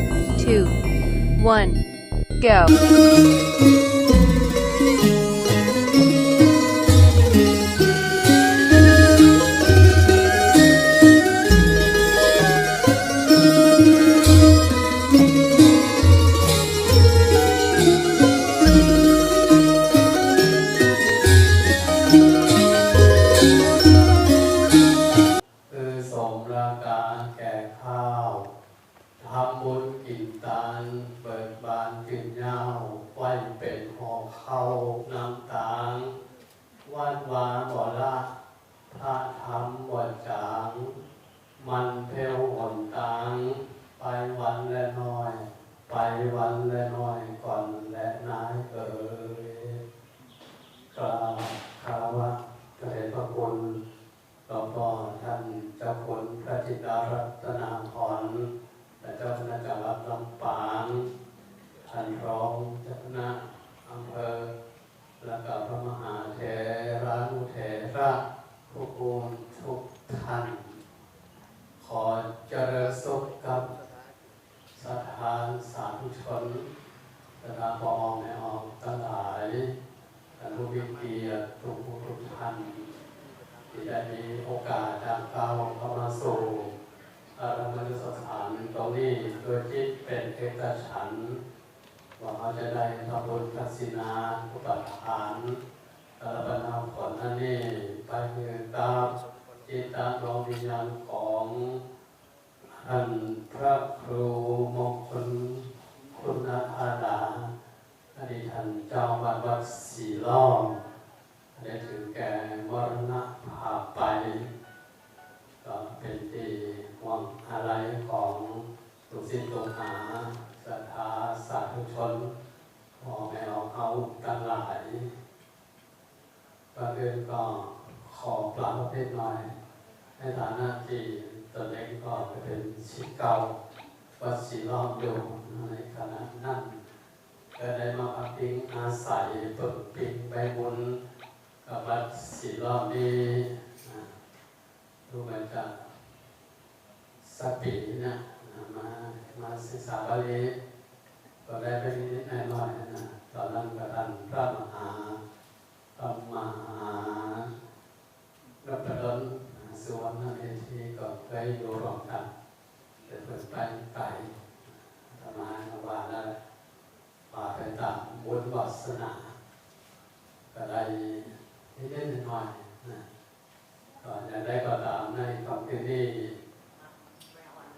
2, 1, go. สมราการแก่ข้าวทำบุญกินตาลเปิดบานกินเหย้าไหวเป็นหอเข้าน้ำตาลวัดวาบ่ละพระธรรมบ่จางมันเพลหนตางไปวันและน้อยไปวันและน้อยก่อนและนายเอ๋ยกราบคารวะพระเดชพระคุณหลวงพ่อท่านเจ้าคุณพระจิตรารัตนาภรณ์และเจ้าคณะจังหวัดลำปางท่านรองเจ้าคณะอำเภอและก็พระมหาเถรานุเถระผู้คุณทุกท่านขอเจริญสุขกับสถานสาธุชนสถานพ่อแม่ออกทั้งหลายท่านผู้มีเกียรติทุกท่านที่ได้มีโอกาสทางก้าวเข้ามาสู่อารมณ์สถานตรงนี้โดยจิตเป็นเอกฉันท์ว่าเขาจะได้ทำบุญทักษิณาอุปทานและบรรดาผลอันนี้ไปคือตามจิตตามดวงวิญญาณของท่านพระครูมงคลคุณอาดาอดีตท่านเจ้าวัดศรีล้อมได้ถึงแก่มรณภาพไปก็เป็นที่ห่วงอะไรของลูกศิษย์ลูกหาศรัทธาสาธุชนพ่อแม่เขาทั้งหลายก็เดินก็ขอปราบประเภทหน่อยในฐานะที่ตนเองก็เป็นศิษย์เก่าวัดศรีล้อมอยู่ในขณะนั้นก็ได้มาพักพิงอาศัยฝึกพิงไปบุญกับวัดศรีล้อมนี้รู้ไหมจ๊ะสักปีนะมาศึกษาบาลีก็ได้ไปนิดๆหน่อยๆนะตอนนั้นก็ท่านพระมหารับประดนสุวรรณเมธีก็เคยอยู่ร่วมกันแต่เปิดไปไกลธรรมาว่าได้ป่าไปตามบุญวาสนาก็ได้นิดๆหน่อยๆนะก็อย่างได้ก็ตามในความที่นี่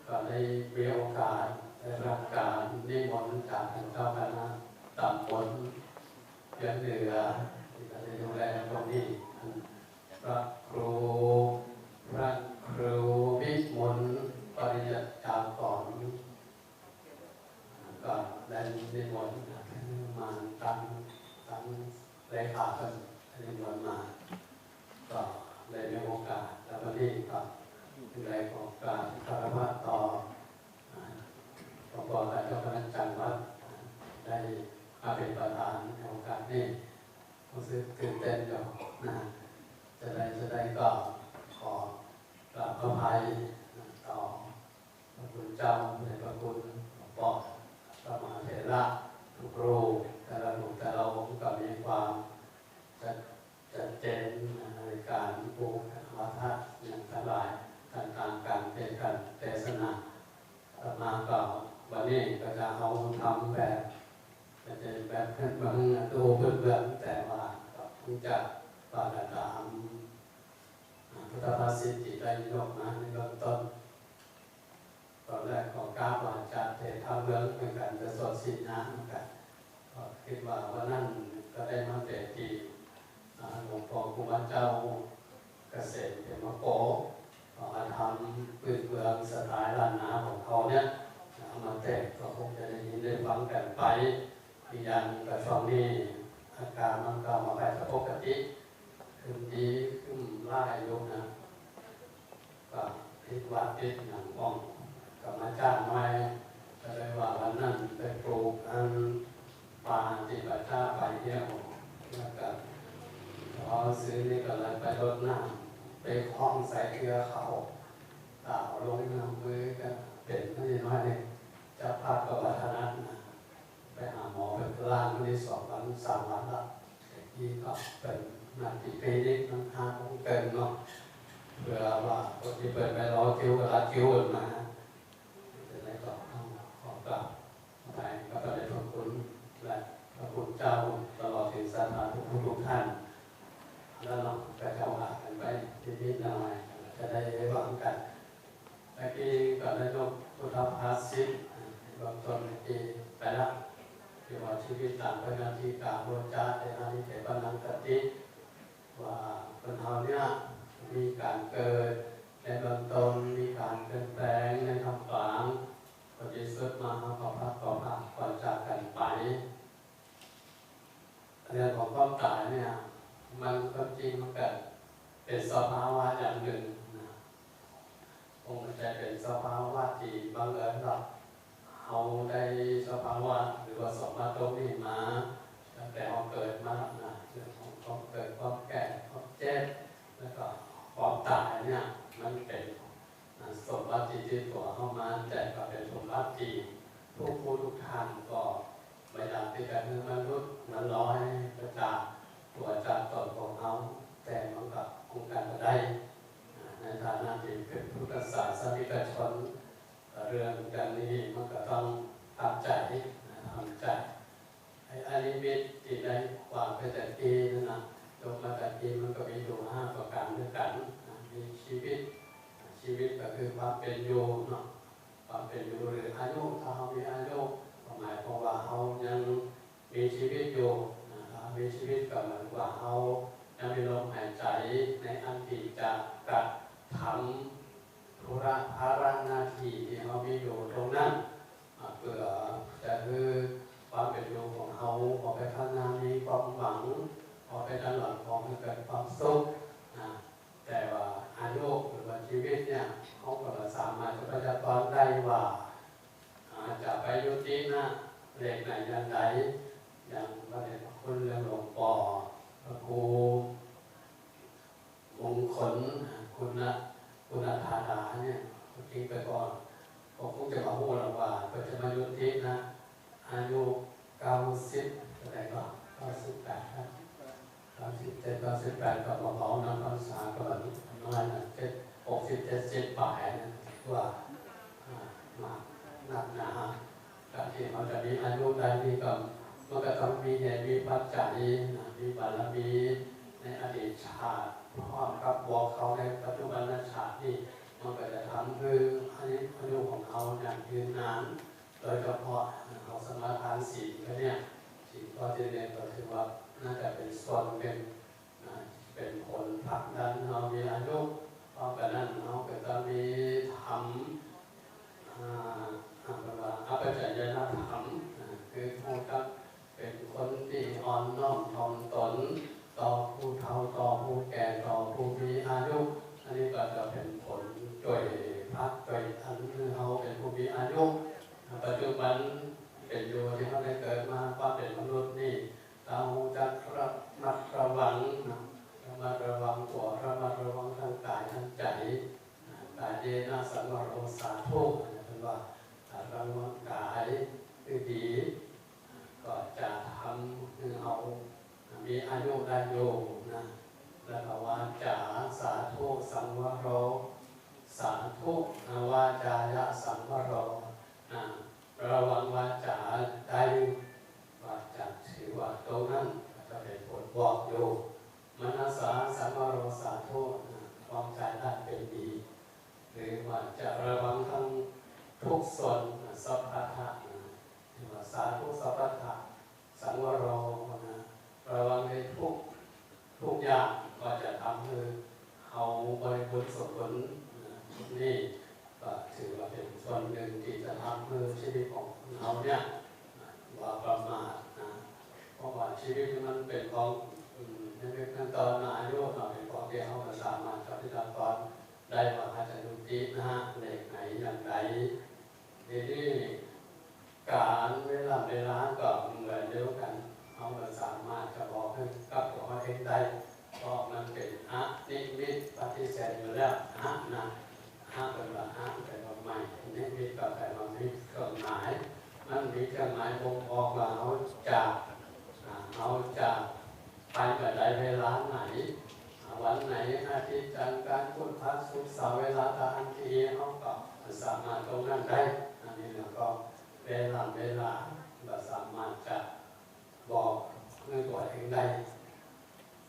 ก็ได้มีโอกาสได้รับการนิมนต์จากท่านเจ้าคณะตำบลเพียงเหนือที่จะได้ดูแลตรงนี้พระครูวิมลปริยัติก่อนก็ได้นิมนต์มาตั้งเลขาเป็นนิมนต์มาก็ได้มีโอกาสแล้ววันนี้ก็ได้โอกาสคารวะต่อหลวงพ่อและเจ้าคณะจังหวัดได้มาเป็นประธานในโอกาสนี้รู้สึกตื่นเต้นอยู่นะจะได้ก็ขอกราบพระภัยต่อพระคุณเจ้าในพระคุณหลวงพ่อพระมหาเถระทุกรูปแต่ละรูปแต่ละองค์ก็มีความชัดเจนในการปลูกวัฒนอย่างทั้งหลายต่างๆการเทศนามาก็วันนี้ก็จะเอาทำแบบจะเป็นแบบเพื่อนบางดูเพื่อนแต่ว่าก็จะปฏิตามพุทธภาษิตที่ได้ยกมาในเบื้องต้นตอนแรกของก้าวาจาเทศเมืองเหมือนกันจะสวดศีลนะเหมือนกันก็คิดว่าวันนั้นก็ได้มาเป็นที่หลวงพ่อครูบาเจ้าเกษตรเป็นมะโกมาทำพื้นเมืองสถานล้านนาของเขาเนี่ยมาแจกก็คงจะได้ยินได้ฟังกันไปอีกอย่างกับช่วงนี้อาการมันก็มาแบบปกติขึ้นดีขึ้นไล่ลงนะก็พิดว่าพิดหนังป้องกับมาจ้างไว้ก็เลยว่าวันนั้นไปปลูกป่าที่ป่าชาไปเที่ยวแล้วก็พอซื้อนี่ก็เลยไปรดน้ำไปคล้องใส่เกลือเขาต่าวลงน้ำมือกันเป็นไม่น้อยเลยจะพาไป ก็เป็นนาทีปีนี้มันหาของเกินเนาะเพื่อว่าคนที่เปิดไปรอคิวกับรัดคิวมาจะได้ก็ต้องขอกราบไปก็ได้ขอบคุณและพระคุณเจ้าตลอดถึงสถานทุกท่านแล้วเราก็จะว่ากันไปนิดๆหน่อยๆจะได้หวังกันเมื่อกี้ก็ได้นกพุทธภาษิตบางต้นเมื่อกี้ไปแล้วที่ว่าชีวิตต่างพนาทีกาโรจาในอานิเทปนังกติว่าคนเราเนี่ยมีการเกิดในเบื้องต้นมีการเปลี่ยนแปลงในทางกลางปฏิสุทธิ์มาขอพักก่อนจากกันไปเรื่องของความตายเนี่ยมันก็จริงมันเกิดเป็นสภาวะอย่างหนึ่งนะคงจะเป็นสภาวะที่บังเอิญเราเอาได้สภาวะหรือว่าสมมาตรงนี้มาตั้งแต่เราเกิดมานะเรื่องของความเกิดความแก่ความเจ็บแล้วก็ความตายเนี่ยมันเป็นสมบัติที่ตัวเข้ามาแต่ก็เป็นสมบัติที่ทุกผู้ทุกท่านก็ไม่อยากที่จะคือมนุษย์มันร้อยประจากตัวจากตนของเขาแต่มันกับองค์การก็ได้ในฐานะที่เป็นพุทธศาสนิกชนเรื่องการนี้มันก็ต้องทำใจอันนี้มิตที่ได้วางไปแต่ทีนั่นนะยกมาแต่ทีมันก็มีอยู่5ประการด้วยกันมีชีวิตก็คือความเป็นอยู่เนาะความเป็นอยู่หรืออายุถ้าเขามีอายุหมายความว่าเขายังมีชีวิตอยู่มีชีวิตก็เหมือนว่าเขายังมีลมหายใจในอันที่จะกระทำธุระภาระหน้าที่ที่เขามีอยู่ตรงนั้นเพื่อจะคือความเป็นอยู่ของเขาพอไปข้างหน้ามีความหวังพอไปด้านหลังของมันเกิดความสุขแต่ว่าอายุหรือว่าชีวิตเนี่ยเขาก็สามารถจะพยากรณ์ได้ว่าจะไปยุตินะเลขไหนอย่างไรอย่างพระเดชพระคุณเรื่องหลวงปู่พระครูมงคลคุณธาดาเนี่ยทิ้งไปก่อนก็คงจะมาพูดแล้วว่าก็จะมายุตินะอายุ90อะไรก็98ครับ97 98กับหมอน้ำพรรษาก็แบบน้อยนะ60 70ป่ายนะว่ามาหนักหนาการที่เขาจะมีอายุใดนี่ก็มันก็ต้องมีเหตุมีปัจจัยมีบารมีในอดีตชาติพร้อมกับบอกเขาในปัจจุบันชาตินี่มันก็จะทำคืออายุของเขาอย่างยืนนานโดยเฉพาะเขาสมาทานศีลเนี่ยศีลข้อที่เรียนก็ถือว่าน่าจะเป็นส่วนเป็นผลผลักดันเรามีอายุเพราะกันนั้นเราก็จะมีธรรมอัปจายนะธรรมคือผู้กับเป็นคนที่อ่อนน้อมถ่อมตนต่อผู้เฒ่าต่อผู้แก่ต่อผู้มีอายุอันนี้ก็จะเป็นผลช่วยพักช่วยอันเขาเป็นผู้มีอายุปัจจุบันเป็นอยู่ที่เขาได้เกิดมาว่าเป็นมนุษย์นี่เราจะระมัดระวังตัวระมัดระวังทางกายทางใจกายเยนะสังวโรสาธุเป็นว่าระวังกายคือดีก็จะทำให้เอามีอายุได้อยู่นะแล้วก็วาจาสาธุสังวโรสาธุวาจายะสังวโรระวังวาจาได้วาจาถือว่าตรงนั้นจะเป็นผลบอกอยู่มนัสสาสังวโรสาธุความใจได้เป็นดีหรือว่าจะระวังทั้งทุกส่วนสัพพะที่ว่าสาธุสัพพะสังวโรระวังในทุกอย่างก็จะทำให้เอาบริบูรณ์สมบูรณ์นี่ก็ถือว่าเป็นส่วนหนึ่งที่จะทำให้ชีวิตของเราเนี่ยว่าประมาทเพราะว่าชีวิตมันเป็นของในขั้นตอนอายุเราเป็นของที่เขาสามารถจะพิจารณาได้ว่าอาจจะดูดีนะเลขไหนอย่างไรนี่การเวลาก็เหมือนเดียวกันเขาสามารถจะบอกให้กับตัวเองได้เพราะมันเป็นนิมิตปฏิเสธอยู่แล้วเป็นว่าเป็นว่าใหม่นิมิตก็แปลว่ามีเครื่องหมายมันมีเครื่องหมายบ่งบอกว่าเขาจาก ไปแบบใดเวลาไหนวันไหนอาทิตย์จันทร์การพุธพฤหัสศุกร์เสาร์เวลาตามที่เขาก็สามารถตรงนั้นได้อันนี้เราก็เวลาเราสามารถจะบอกในตัวเองได้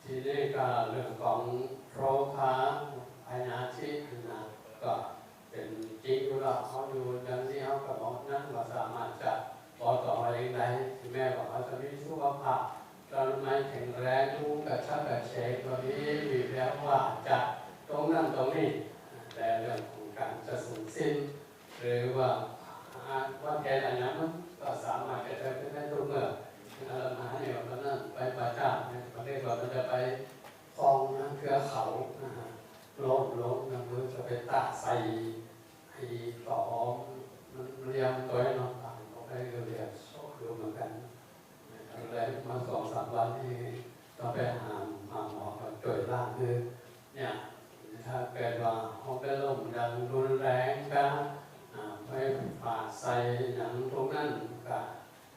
ที่นี่ก็เรื่องของโรคาพยาธินะก็เป็นจริงอยู่แล้วเขาอยู่อย่างที่เขาก็บอกนั้นเราสามารถจะบอกต่อเองได้ที่แม่บอกว่าจะมีสุขภาพเราไม่แข็งแรงดูกระชับกระเฉงตัวนี้มีแววว่าจะตรงนั้นตรงนี้แต่เรื่องของการจะสูญสิ้นหรือว่าแค่อะไรนั้นก็สามารถจะเป็นได้ทุกเมื่อเราหาเนี่ยวันนั้นไปป่าจ้าเนี่ยประเทศเราจะไปคลองน้ำเกลือเขาล้มน้ำมือจะไปตากใส่ไอ้ต่อมันเรียงตัวให้น้องต่างเขาไปเรียนโซ่คือเหมือนกันเลยมา2-3 วันที่ต้องไปหาหมอมาตรวจร่างคือเนี่ยถ้าเกิดว่าเขาเป็นลมดังรุนแรงก็ไปผ่าใส่อย่างตรงนั้นก็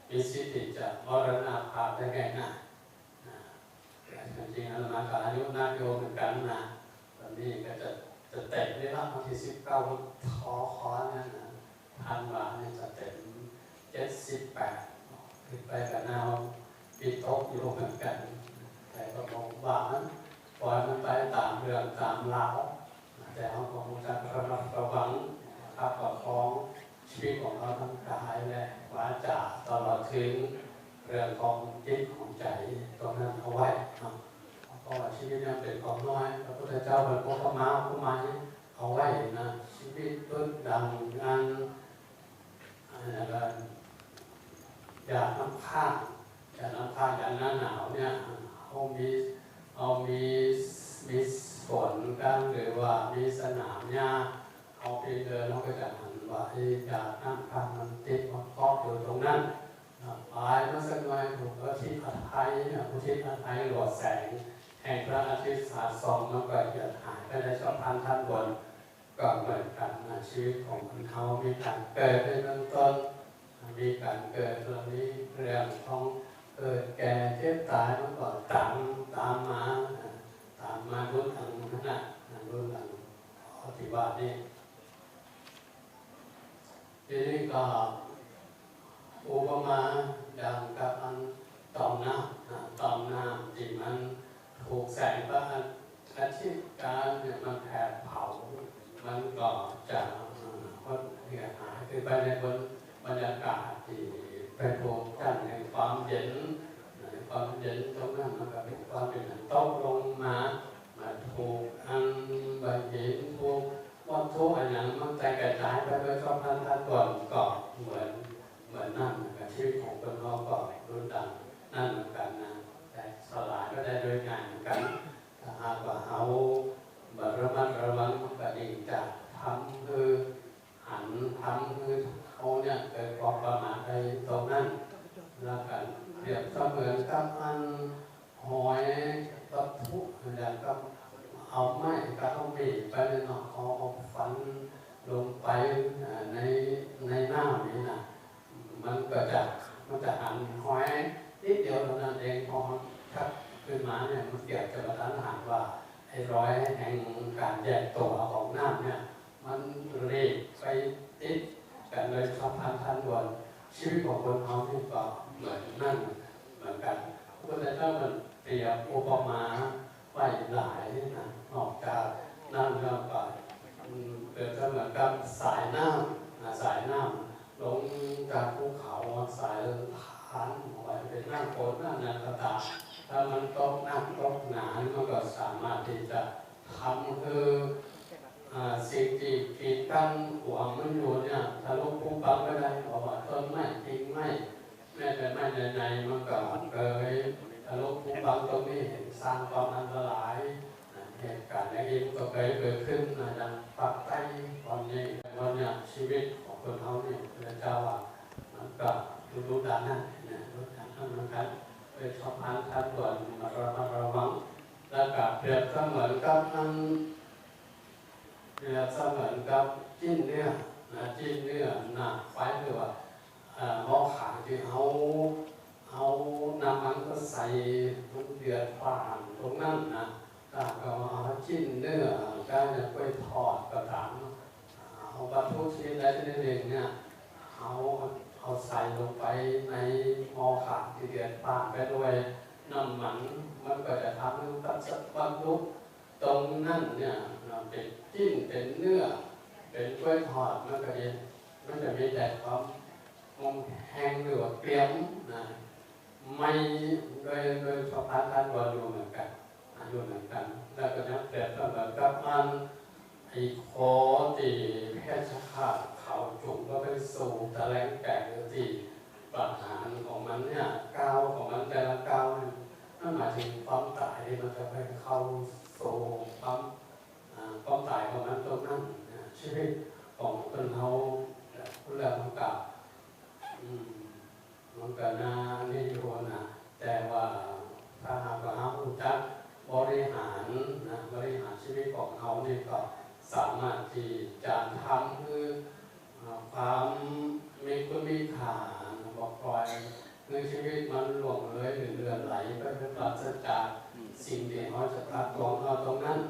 มีสิทธิ์จะมรณภาพได้ง่ายๆจริงๆอาตมาก็อายุนักโยมเหมือนกันนะตอนนี้ก็จะเต็มได้รับวันที่19ขอนั่นนะทันว่าเนี่ยจะเต็ม78ขึ้นไปกับนาวปีโต๊ะอยู่เหมือนกันแต่ก็มองว่านั้นปล่อยมันไปตามเรื่องตามราวแต่เราคงจะระมัดระวังประคับประคองชีวิตของเราทั้งกายและวาจาตลอดถึงเรื่องของจิตของใจตรงนั้นเอาไว้เพราะว่าชีวิตนั้นเป็นของน้อยพระพุทธเจ้าเป็นพระมาเอาไว้นะชีวิตต้นดังงานอะไรอยากน้ำข้างอย่างหน้าหนาวเนี่ยเอามีฝนกันหรือว่ามีสนามหญ้าเอาไปเดินเราก็จะหันว่าอยากน้ำข้างมันติดมันเกาะอยู่ตรงนั้นปลายมันสักหน่อยถูกอาทิตย์อาทิตย์หลอดแสงแห่งพระอาทิตย์สาดส่องมันก็จะหายไปในช่องท่านบนก็เหมือนกันนะชีวิตของเขามีการเกิดในเบื้องต้นมีการเกิดเรื่องนี้เรื่องของเกิดแก่เจ็บตายมันก็ตามมารุ่นหลังนะรุ่นหลังปฏิบัตินี่ทีนี้ก็อุปมาอย่างกับอันต่อมน้ำที่มันถูกแสงพระอาทิตย์การเนี่ยมันแผดเผามันก็จะเสียหายคือไปในบรรยากาศที่เป็นโพรงกั้นแห่งความเย็นตรงนั้นมันก็เป็นความเป็นตกลงมาถูกอันใบหินถูกวัตถุอะไรอย่างมันกระจายไปโดยช่องทางก่อนก็เหมือนนั่นกับชีวิตของคนเราก็รุนแรงนั่นเหมือนกันนะแต่สลายก็ได้โดยง่ายเหมือนกันถ้าหากว่าเอาระมัดระวังก็ดีจะทำคือหันทำคือเขาเนี่ยเกิดความประมาทในตรงนั้นแล้วกันเปรียบเสมือนกับอันหอยกับทุกอย่างกับเอาไม้กับเอามีดไปเนาะเอาฟันลงไปในหน้านี้นะมันจะหันหอยนิดเดียวเท่านั้นเองพอถ้าขึ้นมาเนี่ยมันเกี่ยวกับอาหารว่าไอ้รอยแห่งการแยกตัวของน้ำเนี่ยมันรีบไปติดกันเลยสัมพันธ์ทันด่วนชีวิตของคนเขาที่ก็เหมือนนั่นเหมือนกันพระพุทธเจ้ามันเปรียบอุปมาไว้หลายนะนอกจากนั่นแล้วก็เปรียบเสมือนกับสายน้ำลงจากภูเขาสายผ่านไว้เป็นน้ำฝนน้ำต่างๆถ้ามันตกหนักตกหนามันก็สามารถที่จะทำคือสิ่งที่กีดกันหัวมันอยู่เนี่ยทะลุภูบังก็ได้เพราะว่าต้นไม้กิ่งไม้แม้แต่ไม้ในมันก็เกิดทะลุภูบังตรงนี้สร้างความอันตรายเหตุการณ์อย่างนี้ก็เคยเกิดขึ้นดังปักใต้ตอนนี้วันนี้ชีวิตของคนเขาเนี่ยพระเจ้าว่ามันก็รู้ดังนั้นรู้ดังนั้นเหมือนกันเป็นสะพานทันด่วนมาระวังแล้วก็เปรียบเสมือนกับจิ้นเนื้อหนักไฟหรือว่าหม้อขางที่เอาน้ำมันก็ใ ใส่มันเดือดผ่านตรงนั้นนะถ้าก็เอาชิ้นเนื้อการจะไปทอดกระถางเอาวัตถุชิ้นใดชิ้นหนึ่งเนี่ยเอาใส่ลงไปในหม้อขาดที่เดือดผ่านไปด้วยน้ำมันก็จะทำให้ตัดสับวัตถุตรงนั้นเนี่ยเป็นชิ้นเป็นเนื้อเป็นกล้วยทอดมันจะมีแต่ความแห้งหรือว่าเกลี่ยมนะไม่โดยสภาพการวาดูเหมือนกันแล้วก็นับแต่ก็เหมือนกับมันไอ้โคตีแพทย์ขาดเขาจุกก็ไปสู่ตะแลงแก่ที่ประหารของมันเนี่ยก้าวของมันแต่ละก้าวนั่นหมายถึงความตายที่มันจะไปเข้าสู่ความตายของมันตรงนั้นชีวิตของคนเขาเรื่องมันกับมันก็น่านิยมนะแต่ว่าถ้าหากว่าเราจัดบริหารชีวิตของเขานี่ก็สามารถที่จะทำคือความมีคุณมีค่าบอกปล่อยคือชีวิตมันหลวงเลยเลื่อนไหลไปเป็นปราศจากสิ่งที่เขาจะตัดของเราตรงนั้น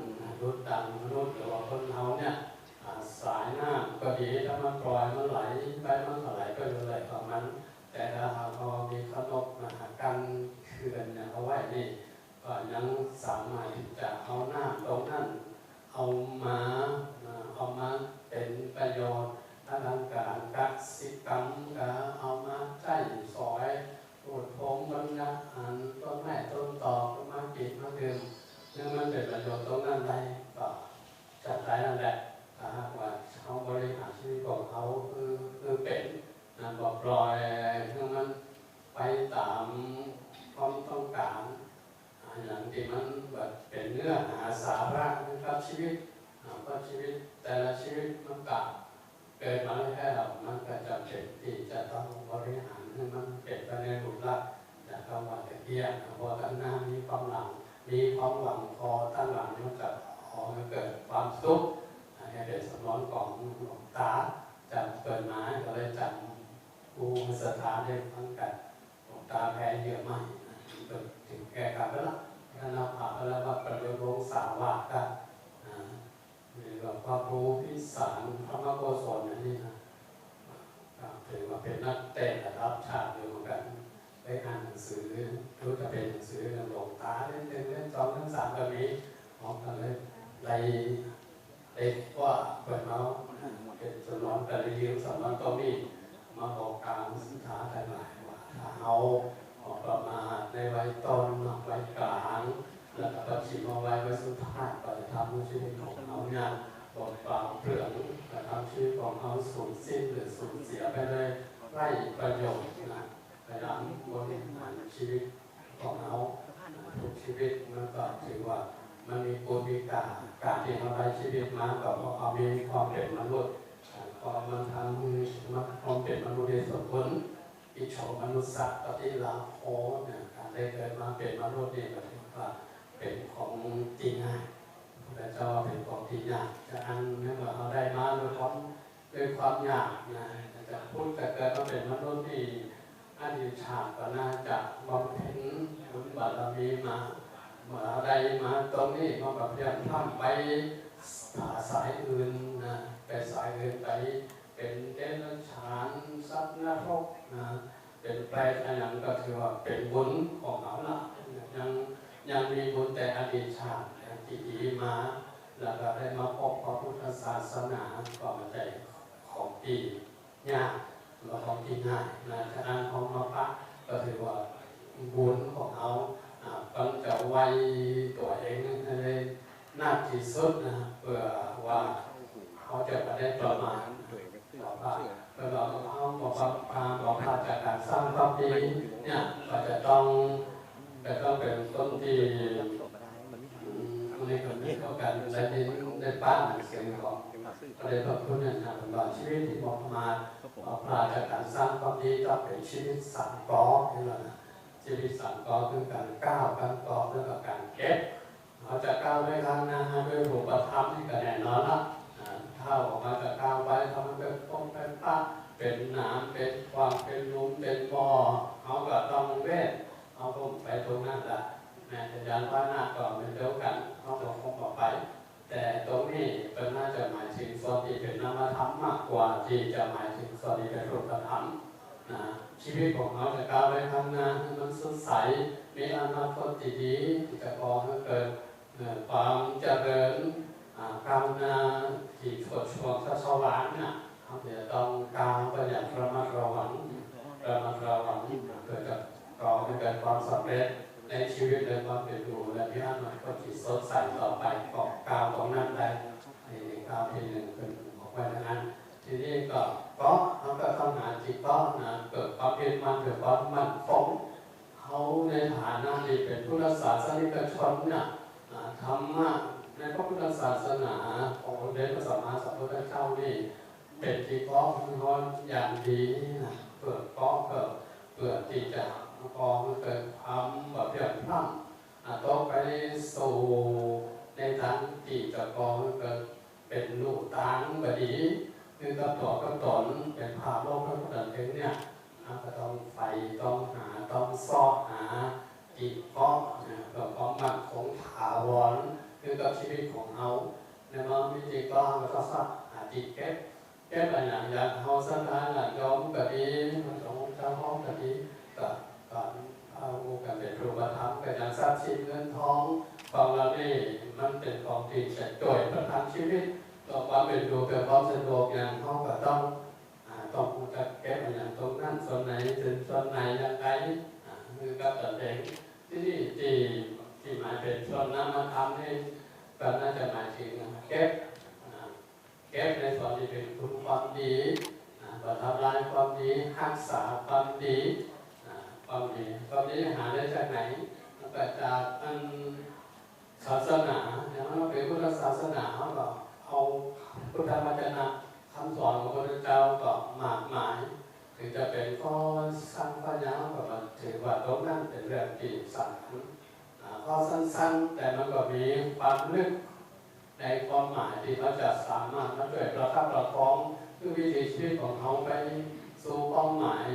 รุดดังรุดหรือว่าคนเขาเนี่ยสายหน้าก็ดีถ้ามันปล่อยมันไหลไปมันไหลก็อยู่ไหลของมันแต่ถ้าพอมีขนบกันเขื่อนเนี่ยเอาไว้นี่ก็ยังสามารถจะเอาหน้าตรงนั้นเอามาเป็นประโยชน์ทางการกสิกรรมก็เอามาใช้สอยปลูกพงบรรยาต้นไม้ต้นตอกมากินมาดื่มเนี่ยมันเป็นประโยชน์ตรงนั้นได้ก็จัดได้นั่นแหละถ้าหากว่าเขาบริหารชีวิตของเขาคือเป็นบอกปล่อยให้มันไปตามความต้องการอย่างที่มันแบบเป็นเนื้อหาสาระนะครับชีวิตเพราะชีวิตแต่ละชีวิตมันเกิดมาแล้วมันก็จำเป็นที่จะต้องบริหารให้มันเป็นไปในรูปลักษณ์จากคำว่าตะเกียบพอตั้งหน้ามีความหวังพอตั้งหลังมันจะเกิดความสุขให้เด็กสมรของหลวงตาจำเกิดมาก็เลยจำภูมิสถานได้ทั้งกันหลวงตาแพ้เยอะมากถึงแก่กลับแล้วท่านเอาผ่าแล้วว่าประโยชน์วงสาวากันนี่ก็พระภูพิสารพระมโกศลนี่นะถือว่าเป็นนักเตะระดับชาติอยู่เหมือนกันได้อ่านหนังสือรู้จะเป็นหนังสือหลวงตาเล่น2 เล่ม 3ก็มีมองกันเลยเด็กว่าเปิดมาเป็นสนองแต่ละยืมสนองก็มีมาบอกการศึกษาแต่หลายว่าถ้าเอาประมาณในวัยต้นวัยกลางแล้วก็ปัจฉิมวัยสุดท้ายก็จะทำชีวิตของเขาเนี่ยบทบาทเปลือกจะทำชีวิตของเขาสูญสิ้นหรือสูญเสียไปเลยไร้ประโยชน์พยายามบริหารชีวิตของเขาทุกชีวิตมันก็ถือว่ามันมีคุณมีการที่เราได้ชีวิตมาก็เพราะเขามีความเป็นมนุษย์พอมันทำความเป็นมนุษย์ในส่วนผลอิจฉามนุษย์สัตว์ปฏิลาโภเนี่ยการได้เกิดมาเป็นมนุษย์นี่ก็ถือว่าเป็นของจริงง่ายพระเจ้าเป็นของที่ยากจะอันนี้เมื่อเราได้มาด้วยความยากนะจะพูดแต่เกิดมาเป็นมนุษย์ที่อดีตชาติก็น่าจะบำเพ็ญบุญบารมีมาเมื่อได้มาตรงนี้มาแบบเรียนทำไปสายอื่นนะไปสายอื่นไปเป็นเดรัจฉานสัตว์นรกนะเป็นแปลกอะไรอย่างก็ถือว่าเป็นบุญของเขาละยังมีบุญแต่อดีตชาติที่ดีมาแล้วก็ได้มาพบพระพุทธศาสนาก็มาได้ของดียากและของดีง่ายนะฉะนั้นของมาพระก็ถือว่าบุญของเขาต้องจะไว้ตัวเองให้น่าที่สุดนะเพื่อว่าเขาจะไม่ได้ประมาทบอกว่าเพื่อเขาบอกจากการสร้างความดีเนี่ยก็จะต้องเป็นต้นที่ในคนนี้เขาการได้ปั้นสิ่งของประเด็นของคุณเนี่ยนะเป็นว่าชีวิตที่บอกมาจากการสร้างความดีจะเป็นชีวิตสังกอนี่แหละนะชีวิตสังกอคือการก้าวการก่อเรื่องการเก็บเขาจะก้าวด้วยข้างหน้าด้วยรูปธรรมที่ก็แน่นอนละถ้าออกมาจะก้าวไปทำมันเป็นป้องเป็นป้าเป็นน้ำเป็นความเป็นลุ่มเป็นบ่อเขาก็ต้องเวท เอาก็ไปตรงนั้นแหละแม้แต่ยานพาหนะก็เหมือนเดียวกันเขาก็คงบอกไปแต่ตรงนี้เป็นน่าจะหมายถึงส่วนที่เป็นนามธรรมมากกว่าที่จะหมายถึงส่วนที่เป็นรูปธรรมนะชีวิตของเราจะก้าวไปข้างหน้ามันสดใสมีอนาคตที่ดีที่จะก่อให้เกิดความเจริญก้าวหน้าที่สดช่วงสว่างเนี่ยเราจะต้องก้าวไปอย่างระมัดระวังเพื่อจะก่อให้เกิดความสำเร็จในชีวิตในความเป็นอยู่และที่อนาคตที่สดใสต่อไปก็ก้าวตรงนั้นได้ก้าวที่หนึ่งเป็นออกไปนั้นทีนี้ก็เราก็ต้องหาจิตก็เกิดความเป็นมันเกิดความมั่นคงเขาในฐานะที่เป็นพุทธศาสนิกชนเนี่ยธรรมะในพระพุทธศาสนาขององค์เดชพระสัมมาสัมพุทธเจ้านี่เป็นที่ก้องอย่างดีนะเกิดที่จะก่อให้เกิดความแบบเพียรพร่ำต่อไปสู่ในทางที่จะก่อให้เกิดเป็นลูกตาลบดีคือกับต่อกับตนเป็นภาพโลกพระพุทธเจ้าเนี่ยก็ต้องไฟต้องหาต้องซ่อหาจิตก็เพื่อความมั่นคงถาวรคือกับชีวิตของเราในเมื่อมีจิตก็เราสร้างหาจิตเก็บอะไรอย่างเราสร้างหลักยอมก็ดีมันสงเจ้าห้องก็ดีก็เอากันเป็นรูปธรรมก็อย่างทรัพย์สินเงินทองของเรานี่มันเป็นของที่จะช่วยประทังชีวิตต่อความเป็นอยู่เกิดความสะดวกอย่างเขาก็ต้องจะเก็บอย่างตรงนั้นส่วนไหนถึงส่วนไหนอย่างไรคือกับตนเองที่นี่ที่หมายเป็นส่วนนามธรรมนี่ก็น่าจะหมายถึงเก็บในส่วนที่เป็นคุณความดีทำลายความดีรักษาความดีความดีหาได้จากไหนมันเกิดจากศาสนาอย่างนั้นเป็นพุทธศาสนาเขาก็เอาพุทธวจนะคำสอนของพระพุทธเจ้าก็มากมายถึงจะเป็นข้อสั้นข้อยาวก็มันถือว่าตรงนั้นเป็นเรื่องที่สำคัญข้อสั้นๆแต่มันก็มีความลึกในความหมายที่เขาจะสามารถมาช่วยประคับประคองคือวิถีชีวิตของเขาไปสู่เป้าหมาย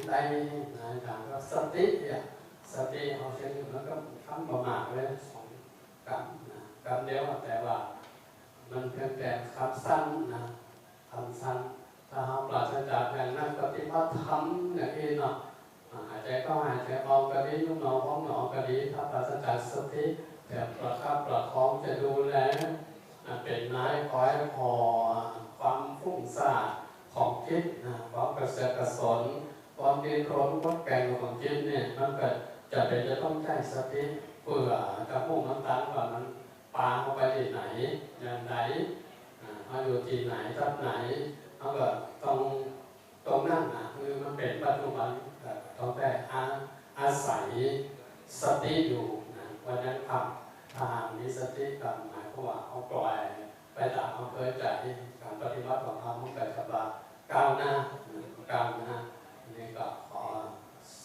ได้อย่างสติเอาเช่นแล้วก็คำประมาทเลย2 กำเดียวแต่ว่ามันเพียงแต่คำสั้นคำสั้นถ้าเราปราศจากอย่างนั้นปฏิบัติธรรมอย่างนี้เนาะหายใจเข้าหายใจออกก็ดียุบหนอพองหนอก็ดีถ้าปราศจากสติแต่ประคับประคองจะดูแลเป็นนายคอยพอความฟุ้งซ่านของจิตความกระเสือกกระสนความดิ้นรนวัดแกงของจิตเนี่ยมันก็จะต้องใช้สติเพื่อจะมุ่งน้ำตาลว่ามันปาเข้าไปที่ไหนอย่างไหนมาอยู่ที่ไหนทับไหนเขาก็ตรงนั้นคือมันเป็นปัจจุบันต้องได้อาศัยสติอยู่วันนั้นถ้ามีสติกับหมายความว่าเขาปล่อยไปตามความเคยใจการปฏิบัติของเขามันเกิดกับก้าวหน้านี่ก็ขอ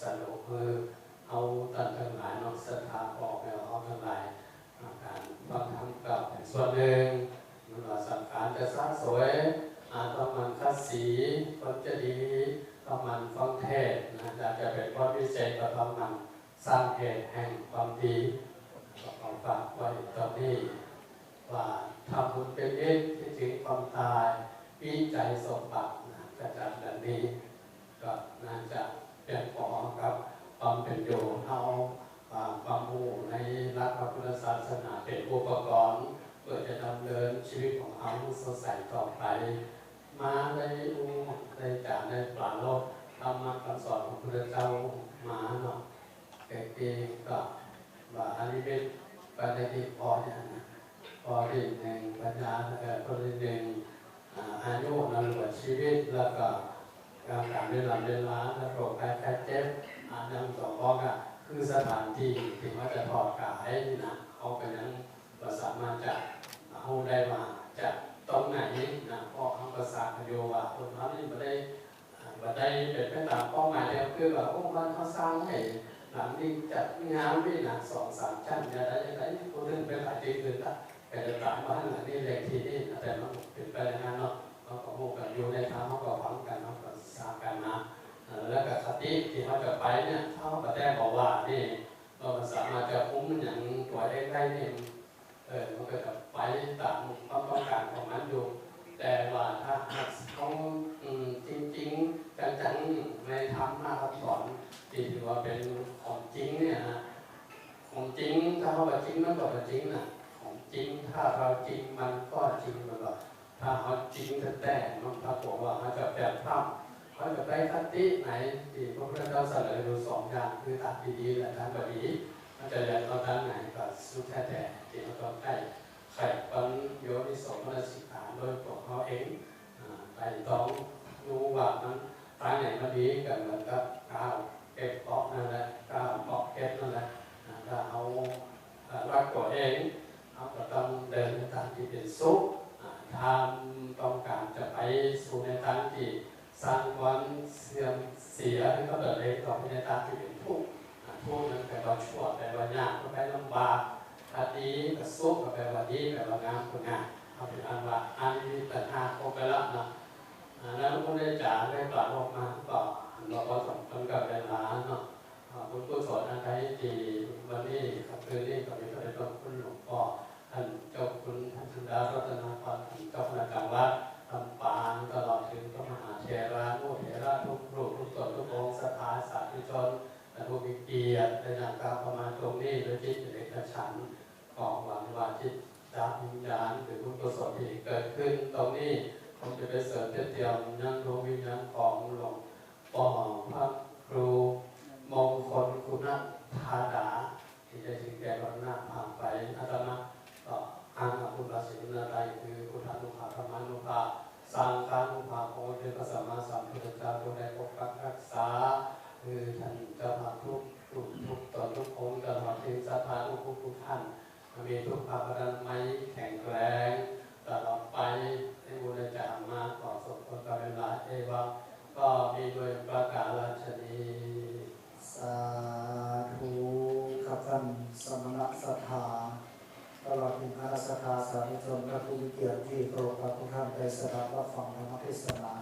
สรุปคือเอาตั้งทั้งหลายนอกศรัทธาบอกแล้วเอาทั้งหลายการฟังธรรมกับส่วนหนึ่งมันว่าสังขารจะสร้างสวยต้องมันคัดสีคนจะดีต้องมันฟังเทศจะเป็นความพิเศษก็ต้องมันสร้างเหตุแห่งความดีขอฝากไว้ตอนนี้ว่าทำบุญเป็นเอกที่ถึงความตายวิจัยสมบัติกระจัดแบบนี้ก็น่าจะเป็นพอครับความเป็นอยู่เอาความรู้ในรักพระพุทธศาสนาเป็นอุปกรณ์เพื่อจะดำเนินชีวิตของเขาสดใสต่อไปมาได้จากในปราโลกธรรมะคำสอนของพระพุทธเจ้ามาเนาะเก่งก็ว่าอันนี้เป็นประเด็นที่พอเนี่ยพอที่หนึ่งปัญญาพอที่หนึ่งอายุนรวดชีวิตแล้วก็การเวลาและโรคภัยไข้เจ็บยังสองบอกคือสถานที่ที่ว่าจะถอดกายนะเขาเป็นนั้นเราสามารถจะเอาได้ว่าจะตรงไหนเพราะเขาประสาทโยว่าคนนั้นนี่ไม่ได้เป็นไปตามเป้าหมายแล้วคือว่าองค์กรเขาสร้างให้หลังนี้จัดงานด้วย2-3 ชั้นจะได้คนนึงเป็นหลายที่คือแต่จะตามบ้านหลังนี้เล็กที่นี่แต่มันเป็นไปอย่างนั้นเนาะเขาก็โมกันอยู่ในทางเขาก็ฟังกันเขาก็สร้างกันนะ แล้วก็คติที่เขาจะไปเนี่ยเขาก็ได้บอกว่านี่เราสามารถจะคุ้มอย่างตัวเองได้นี่มันก็จะไปตามความต้องการของมันอยู่แต่ว่าถ้าเขาจริงๆจังๆในธรรมะสอนที่ถือว่าเป็นของจริงเนี่ยนะของจริงถ้าเขาบอกจริงมันก็เป็นจริงนะของจริงถ้าเราจริงมันก็จริงมันก็ถ้าเขาจริงแต่มันปรากฏว่าเขาจะแบบภาพเขาจะไปคติไหนที่พระพุทธเจ้าเสนออยู่สองอย่างคือทางดีๆและทางบดีมันจะเรียนเอาทางไหนก็สุดแท้ๆที่เราต้องได้ไข่ปัญโยนิโสมนสิกาโดยตัวเขาเองไปต้องรู้ว่ามันทางไหนมันดีกันเหมือนกับก้าวเก็บเกาะนั่นแหละก้าวเกาะเก็บนั่นแหละถ้าเอารักตัวเองเขาก็ต้องเดินในทางที่เป็นสุขทำต้องการจะไปสู่ในทางที่สร้างความเสื่อมเสียให้เขาเดินเลยต่อไปในทางที่เป็นทุกข์ทุกข์นั้นแปลว่าชั่วแปลว่ายากก็แปลลำบากถ้าดีก็สุขก็แปลว่าดีแปลว่างามก็งามเอาเป็นอันว่าอันนี้ปัญหาโคไปละนะแล้วพระได้จ่าได้ปรับออกมาก็เราก็สมควรกับเวลาเนาะคุณผู้สอนอะไรที่วันนี้ครับคืนนี้ก็มีพระเดชพระคุณหลวงพ่อท่านเจ้าคุณท่านสุดารัตนาพรเจ้าคณะกรรมวัดลำปางตลอดถึงพระมหาเถระโมเถระทุกรูปทุกตนทุกองค์สถาสาธุชนและผู้มีเกียรติในนามการประมาณตรงนี้โดยจิตเอกฉันท์ของหวังว่าจิตดาวิญญาณหรือบุญกุศลที่เกิดขึ้นตรงนี้ผมจะไปเสริมเทียมยังดวงวิญญาณของหลวงพ่อพระครูมงคลคุณธาดาที่จะถึงแก่วันหน้าผ่านไปอาตมาก็อ้างคุณพระศรีนาไตคือพุทธานุภาพธรรมานุภาพสังฆานุภาพของพระสัมมาสัมพุทธเจ้าผู้ได้ปกปักรักษาคือท่านเจ้าพระทุกตนทุกองค์ตลอดถึงศรัทธาทุกท่านมีทุกภาพดันไม้แข็งแรงตลอดไปให้บุญจามาต่อสมควรกับเวลาเอวะก็มีโดยประกาศราชนีสาธุข้าท่านสมณศรัทธาตลอดถึงคณะศรัทธาสาธุชนและผู้มีเกียรติที่เคารพทุกท่านได้สดับรับฟังธรรมเทศนา